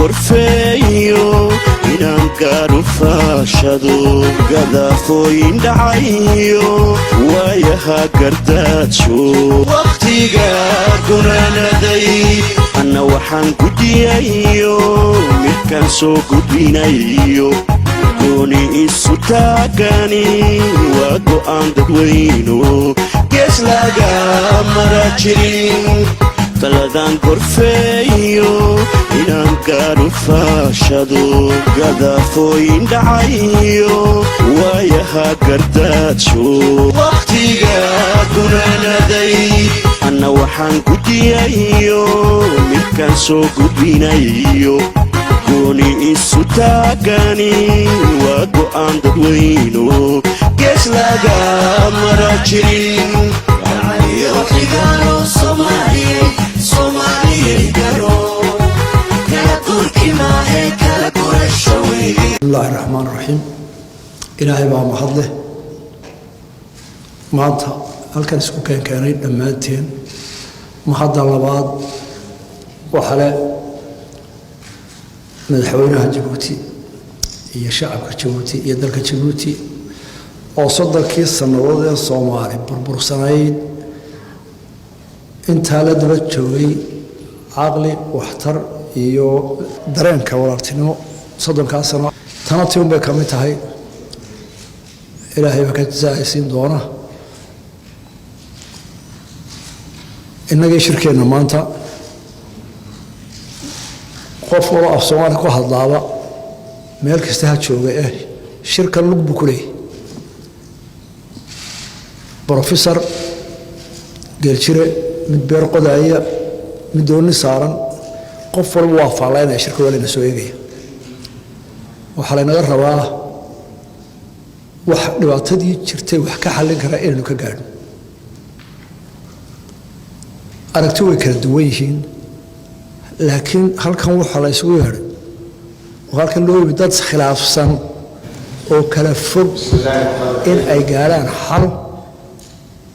gorfeeyo inaan gaadho faashado gadaafooyin dhacayo waayaha gardaajo waqtiga gunaanaday anna waxaan gudiyayo midkaan soo gudbinayo gooni isu taagani waa go'aan dadweyno gees laga mara jirin taladaan gorfeeyo inaan gaadho faashado gadaafooyin dhacayo waayaha gardaajo waqtiga gunaanaday anna waxaan gudiyayo midkaan soo gudbinayo gooni isu taagani waa go'aan dadweyno gees laga mara jirin الله الرحمن الرحيم إلهي بقى محضه maanta halkan isku keenay dhammaanteen mahadda labaad waxa le madaxweynaha Djibouti iyo shacabka Djibouti iyo dalka Djibouti oo sodolkii sanadood ee Soomaali burbursanayd inta la daba joogay aqli waxtar iyo dareenka walaaltinimo sodonka sano tanati un bay ka mid tahay ilaahay baa ka jazaaysiin doona inagii shirkeena maanta qof wala af Soomaali ku hadlaaba meel kasta ha jooga shirkan lagu bukulay professor geelchire mid beer qodaya mid dooni saaran qof walba waa faalayna shirka wala soo eegaya waxa la naga rabaa wax dhibaatadii jirtay wax ka xalin kara inuu ka gaadho aragti way kala duwan yihiin laakiin halkan waxa la isugu yeeray halkan loo yimid dad khilaafsan oo kala fog in ay gaaraan xal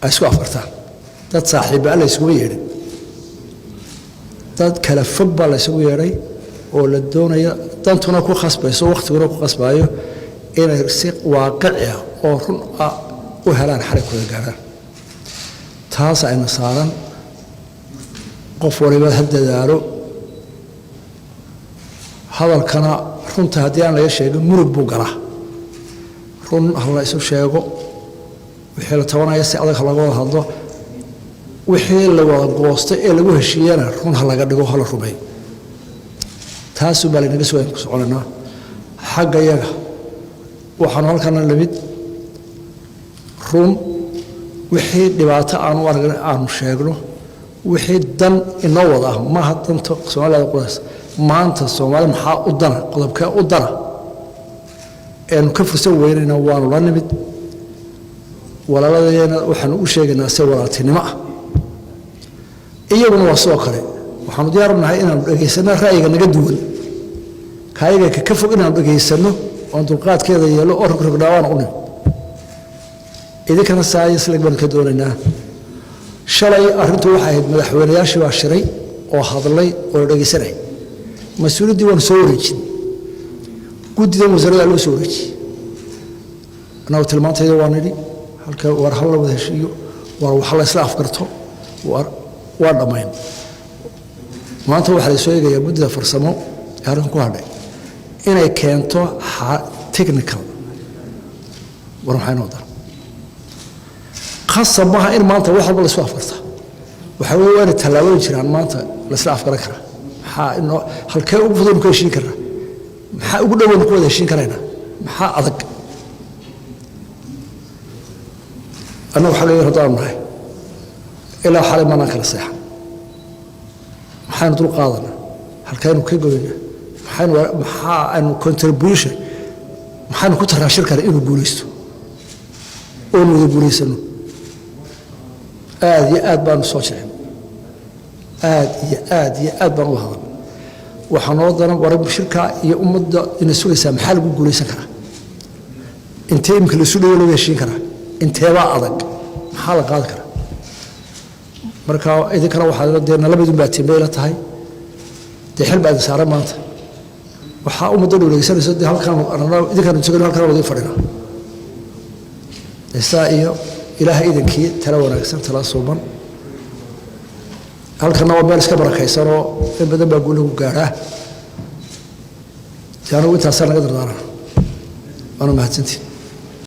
ay isku afartaan dad saaxiib ah la isugu yeeray dad kala fog baa la isugu yeeray oo la doonaya dantuna ku khasbayso waqtiguna ku khasbayo inay si waaqici ah oo run ah u helaan xal ku gaaraan taas ay nasaaran qof waliba hadadaaro hadalkana runta hadii aan laga sheegin murug buu galaa run halla isu sheego wixii la tabanaya si adag laga wada hadlo wixii la wada goostay ee lagu heshiiyana run ha laga dhigo hal rumay taas baa inaga soo soconaa xagga yaga waxaan halkan la mid run wixii dhibaato aan sheegno wixii dan inoo wada ma hadanta Soomaaliya qoys maanta Soomaali maxaa u dana qodobka u dana ee ka fursan weynayna waan la nimid walaaladayna waxaan u sheegaynaa si walaaltinimo ah iyaguna waa soo kale waxaan diyaarnahay inaan dhageysano ra'yiga naga duwan kaayaga ka fog inaan dhageysano oo dulqaadkeeda yeelo oo rogrogdaan u nimid idinkana saayis laga ka doonaynaa shalay arintu waxa ahayd madaxweynayaashii waa shiray oo hadlay oo dhageysanay mas'uuliyadii waan soo wareejin guddiga wasaaradda loo soo wareejiyay anaa tilmaantayda waan nidhi halka war hal wada heshiiyo war wax la isla afkarto waa dhamayn maanta waxa la soo eegayaa guddiga farsamo ee halkan ku hadhay inay keento technical war maxay noqdaan خاصة بها إن ما أنت واحد ولا سوى فرصة وحاول وين التلاوين جران ما أنت لسه أفكر كره إنه هالكي أفضل كل شيء كره أقول له وين كل شيء كرهنا أذك أنا وحالي هذا معي إلى حالي ما ناكل الصحة نطلق قاضنا هالكي إنه كي قوينا إنه contribution إنه كتر شركة إنه بوليستو أولو بوليسنو آد بان صوتين آد بان الله وحنوضنا ورب الشركة يا أمد إن السوري سامحال بقولي سكرة أنت يمكن السوري ولا يشين كرة أنت واعدك حالك هذا كرة مركا إذا كانوا واحد ردينا لبدون باتين بيلة هاي تحل بعد سعر مانت waxaa ummadda dhowreysanayso dee halkaan idinkaan isagoo halkaan wada fadhina isaa iyo ilaahay idinkii tala wanaagsan tala suuban halkana waa meel iska barakaysanoo in badan baa guulagu gaadhaa si anugu intaasaa naga dardaarana waana mahadsantiin